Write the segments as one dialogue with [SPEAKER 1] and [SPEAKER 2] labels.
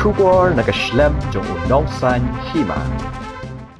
[SPEAKER 1] bersyukur nakaslem jong unongsan hima.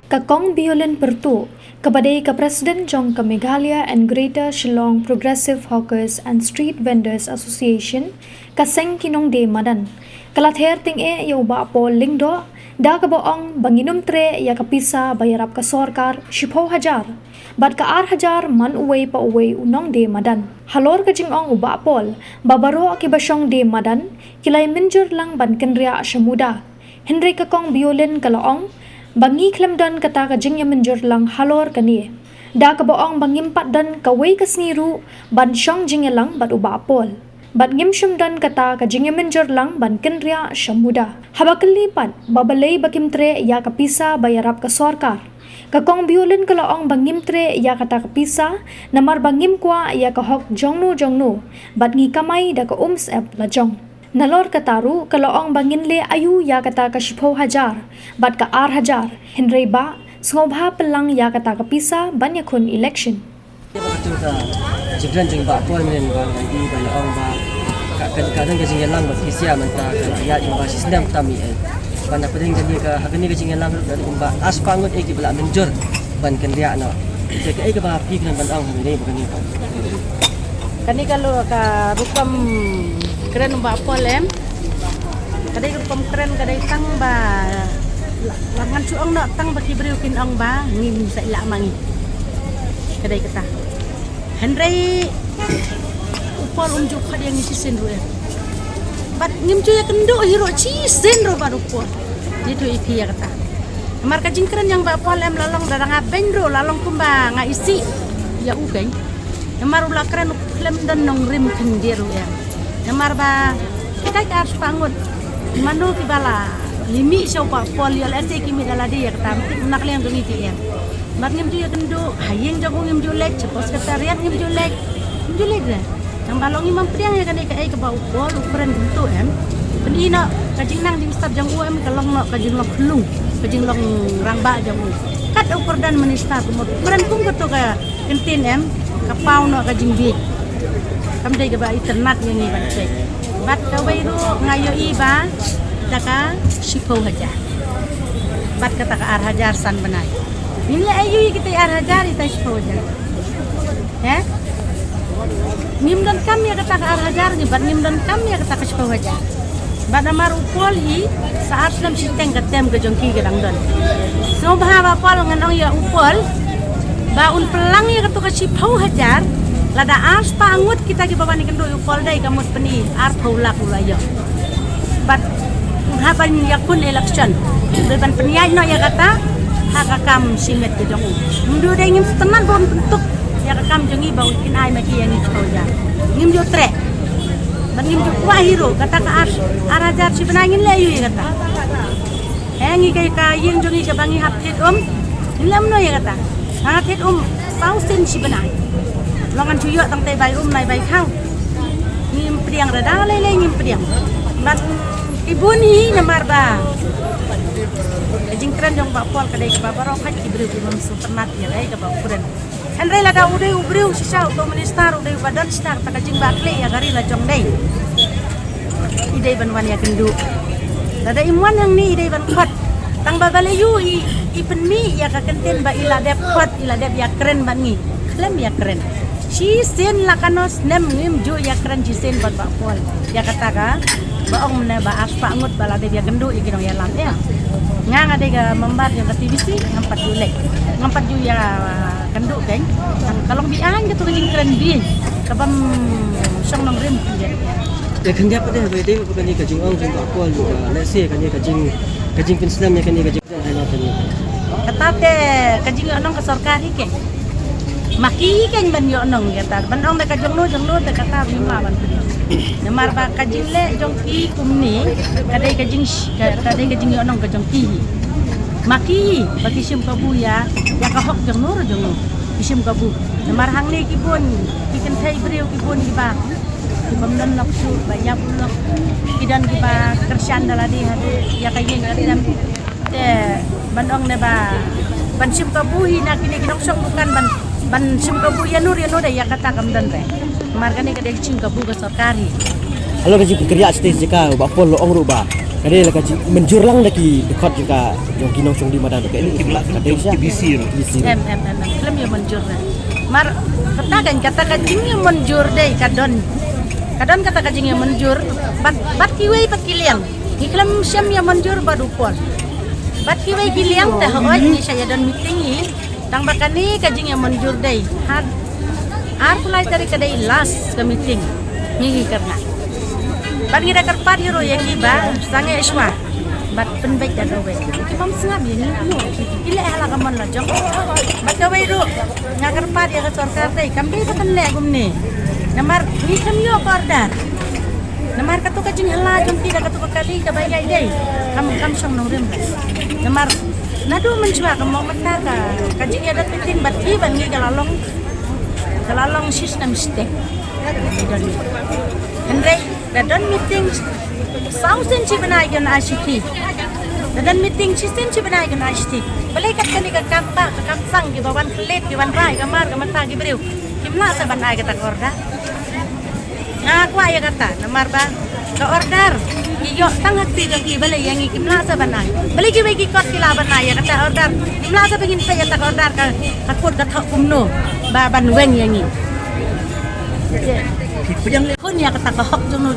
[SPEAKER 2] Kakong Biolen Pertu, kabadai ka Presiden jong ka Meghalaya and Greater Shillong Progressive Hawkers and Street Vendors Association, kaseng kinong de madan. Kalather ting ya uba po lingdo, da kaboong banginum tre ya kapisa bayarap ka sorkar 10,000. Bad ka 8,000 man uway pa uway unong de madan. Halor ka jingong uba pol, babaro akibasyong de madan, kilay minjur lang ban kenria syamuda. Henry kakong Biolen kalaong, bangi klemdan kata ka jing menjur lang halor kani. Da kaboong bangimpat dan kaway kasniru ban syong jing lang bad uba pol. Bad ngimsyum dan kata ka jing menjur lang ban kenria syamuda. Habakalipat babalay bakimtre ya kapisa bayarap ka sorkar. Kakong Biolen kalaong bangimtre ya kata kapisa namar bangim kwa ya kahok jongno bad ngi kamay da ka ep lajong. Nalor kataru kalaong banginle ayu ya kata ka 10,000 bad ka 8,000 Henry ba sngobha pelang ya kata kapisa ban yakun election.
[SPEAKER 3] Jigran jing ba pol men ba di ba laong ba kadang ka jing lang ba kisia man ta ka ya yung ba sistem tami ai ban apa ding jadi ka hagani ka jing lang dari ba as pangut ki bala menjur ban kan dia no jadi ai ka ba pi kan ban ang ni ba kan
[SPEAKER 4] kani kalau ka rupam keren ba polem kadai rupam keren kadai tang ba langan cuang nak tang bagi beriukin ang ba ngim sa ila mangi kadai kata Henry upol unjuk kadi yang isi sen ruya bat ngim cuya kendo hiro ci sen ro baru upol itu ipi ya kata mar ka jingkren yang ba polem lalong dadang abeng ro lalong kumba nga isi ya ugeng mar ula keren klem dan nong rim kendiru ya namar ba kai ars pangut manu ki bala limi siapa pol yal ese ki mi dala dia kata nak liang duni ti ya mat ngim ju ya kendo hayeng jago ngim ju lek cepos sekretariat ngim ju lek dah yang balong imam priang ya kan ai ke bau pol ukuran bentuk em penina kajing nang di ustad jang UM kalong no kajing lok lung kajing long rangba jang kat ukur dan minister kumot ukuran kum ketu ka kentin em kapau no kajing bi kam dai ga ba internet yang ni ban cek bat ka wairu ngayo iba daka 10,000 bat kata ka 8,000 san banai ini ayu kita 8,000 ita 10,000 ya nim dan kami kata ka 8,000 ni bat nim dan kami kata ka 10,000 bat amar upol hi saat lam siteng katem ke jongki gedang don so bahwa pol nganong ya upol ba un pelang ya kata ka 10,000 lada ars pangut kita ki babani kendo upol dai kamut peni ar pula yo bat haban yakun election depan peniai no ya kata hakakam simet ke jong mundu dai ngim tenan bon bentuk ya kakam jongi bau kinai maki yang icoja ngim jo tre ban ngim jo kwa hero kata ka arajar si benangin layu ya kata ngi kai ka yeng jongi ka bangi hapit nilam no ya kata hapit pausin si benang longan cuyo tang tay bay nai bay khang ngim priang rada lele ngim priang bat ibun hi namar ba jing keren jong ba pol kadai ka baro khat ibru ki mam supernat ya dai ka ba kuren Henry lada ude ubriu sisa to minister ude badan star ta jing ba kle ya gari la jong dai idai ban wan ya kendu lada imwan yang ni idai ban khat tang ba balayu i penmi ya ka kenten ba ila dep khat ila dep ya keren ban ni klem ya keren si sen lakanos nem ngim ju ya keren si sen bat ba pol ya kata ka baong na ba aspa ngut bala de ya gendu ikinong ya lam ya nga de ga membar yang ke TVC ngampat julek ngampat ju ya gendu kan kalong biang gitu kajing keren bi kabam song nong rim
[SPEAKER 3] ya kan dia pada ba de ba ni kajing ong jing ba pol le se kan ni kajing penslam ya kan ni kajing hanya kan
[SPEAKER 4] kata te kajing onong ke sorkari ke maki kan ban yo nong ya tar ban ong de kajong no de kata bima ban namar ba kajing le jong ki kumni kadai kajing yo nong kajong ki maki bagi sim kabu ya ka hok jong no sim kabu namar hang le ki bon ki kan thai breu ki bon ki ba ki bamdan nak su ba ya bulok kidan ki ba kersan daladi hade ya kajing dam te ban ong ne ba ban sim kabu hi na kini kinong sok bukan ban sim kabu ya nur da ya kata kamdan re margane kadai sim kabu ka sarkari
[SPEAKER 3] Kalau kaji kerja stage jika bapol lo ong ruba. Kadai lah kaji menjurlang lagi dekat jika jong kinong song di madan kayak ini kadai siya.
[SPEAKER 4] Em film yang menjur mar kata kajing yang menjur deh kadon kata kajing yang menjur bat kiwei pat kiliang iklam siam yang menjur badupol bat kiwei kiliang teh oi ni saya don meeting ni tang bakani kajing yang menjur deh har pulai dari kadai last ke meeting ni karena bat ngira kerpat hero yang iba sange iswa bat penbaik dan awe kita sengap ya ni ile hala kaman la jong bat awe ru ngagar pat ya sarkar dei kambe patan le gumni namar ni kamyo kordan namar katu kajing hala jong tidak katu kali ka bagai dei kam song nong rem namar nadu menjua kam mau mata ka kajing ada penting bat iban ngi kalalong system step Andre dan meeting sausen cibenai gan ICT dan meeting sistem cibenai gan ICT balikat kani ka kampa ka kamsang ki bawan klet ki wan rai kamar ka mata ki beriu kimla sa banai kata korda ngaku ya kata namar ba ka order ki yo tang hakti ki balai yang kimla sa banai bali ki bai ki kot ki la banai ya kata order kimla sa pengin pa ya kata order ka takut ka thak kumno ba ban weng yang ni kun ya kata kahok jono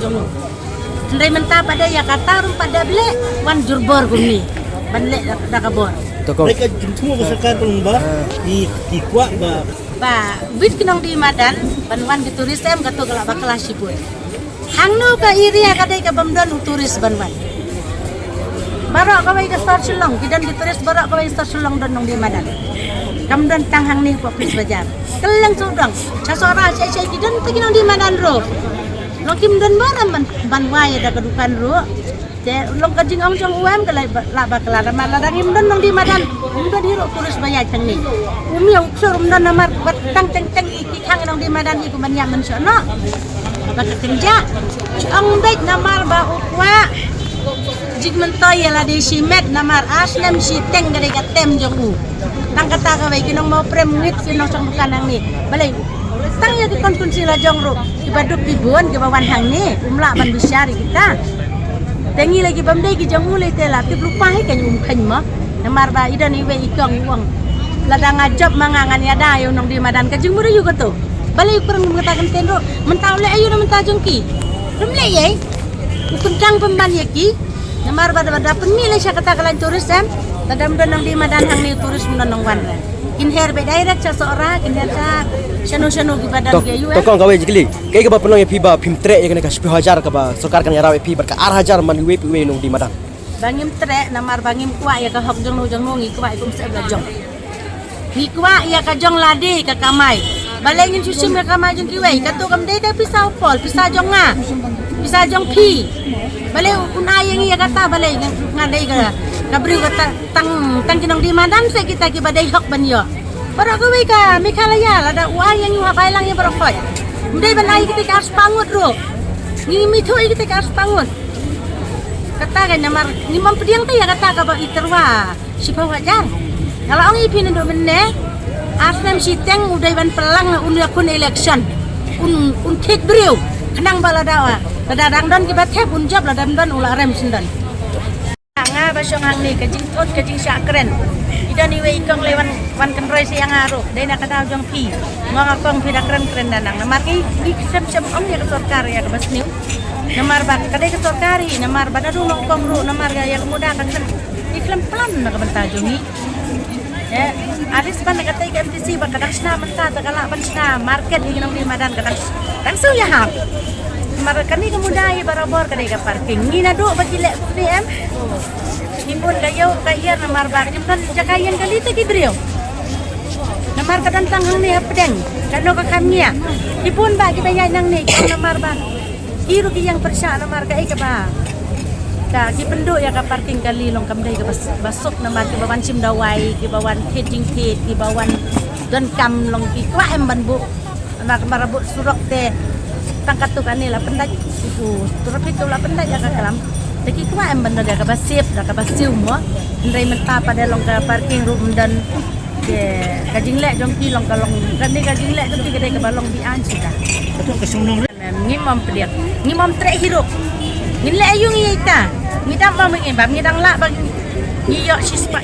[SPEAKER 4] Andai mentah pada ya kata rum pada beli wan jurbor guni banle dah kabor.
[SPEAKER 5] Mereka semua besarkan pelumba di kuat
[SPEAKER 4] ba bit kinong di madan banwan di turis em katu kelak bakal sibuk. Hangnu ka iri kadai ka bamdan turis banwan. Barak kawai ka star sulong kidan di turis barak kawai star sulong dan nong di madan. Kamdan tang hang ni popis bajar. Keleng sudang. Casora cai kidan kinong di madan ro. Lokim dan baram banwai ada kedukan ru. Long kajing ong jong uam kelai la bakla ramala dangim dan nong di madan. Umda di ro turis bayar tang ni. Umi uksur umdan namar batang teng iki kang nong di madan iku manyan men sono. Baka kerja. Ong bait namar ba ukwa. Jig mentoy la di simet namar aslam si teng gade katem jong u. Tang kata ka bai kinong mau prem ngit kinong sang kanang ni. Balai tang ya di konsumsi la jong ru. Ibaduk bibuan ke bawan hang ni umla ban bisyari kita tengi lagi bamdai ki jang mulai tela ti lupa he kan kan ma namar ba idan iwe ikong uang ladang ajab mangangan ya da yo nong di madan kajing muda juga tu balai kurang mengatakan tendo mentau le ayu mentau jongki rumle ye ukentang pemban ye ki namar ba da penilai sya kata kalan turis em tadam nong di madan hang ni turis nong wan kinher be direct sa seorang kinher sa shanu kibadan ke yu
[SPEAKER 3] Tokong kawai jikli kai ka ba penong piba pimtre ya kana ka 10,000 ka ba sarkar kan yarawe pi bar ka 4,000 man we nong di madan
[SPEAKER 4] bangim tre namar bangim kwa ya ka hok jong ngi kwa ikum se jong ngi kwa ya ka jong ladi ka kamai balai ngin susim ka kamai jong kiwei ka to kam dei da pisau pol pisau jong nga pisau jong pi balai una yang ya kata balai ngadai ka bri ka tang kinong di madan se kita ki badai hok ban yo para kawai ka Mikhalaya ada uang yang yuha bailang yang berokoi. Mudai banai kita harus pangut ro. Ni mitoi kita harus pangut. Kata kan namar ni mampediang tu ya kata ka ba iterwa. Sipa wajar. Kalau orang ipin ndo menne aslam siteng udai ban pelang un yakun election. Un tek brio. Kenang bala dawa. Dadang don ki batep un job la dam don ula rem sindan. Nga ba syong hang ni kajing tot kajing syakren. Dan iwe ikong lewan wan kenroi siang aru dai nak kata jong pi ngong akong pi keren danang namar ki sem om ya kesorkar ya ke basniu namar bak kadai kesorkari namar badadu nongkong ru namar ya muda kan iklam plan nak benta jongi ya alis ban kata ke MTC bak kadang sna menta takala ban sna market di nong di madan kadang su ya hap namar kani kemudai barabor kadai ke parking ni nadu bagilek DM Imbun kayo kaya namar ba kan jakayan kali ta kibrio namar kadan tanghang ni apdeng kano ka kamnya ibun ba kibayay nang ni namar ba iru ki yang persya namar kai ka ba ka ki pendo ya ka parking kali long kamdai ka basok namar ki bawan simdawai ki bawan heding kit ki bawan don kam long ki kwa em banbu anak marabut surok te tangkat tu kanila pendaj itu turap itu la pendaj ya ka kalam Taki kuma em banda da kabasip da kabasiu mo ndai menta pada long ka parking room dan ke kajing le jong ki long kalong kan ni kajing le jong ki kedai ka balong bi an sita
[SPEAKER 5] Betul kesunong
[SPEAKER 4] ngimam pediak ngimam trek hirup ngile ayung ita ngidam ma ngidang la bang ngiyok sispa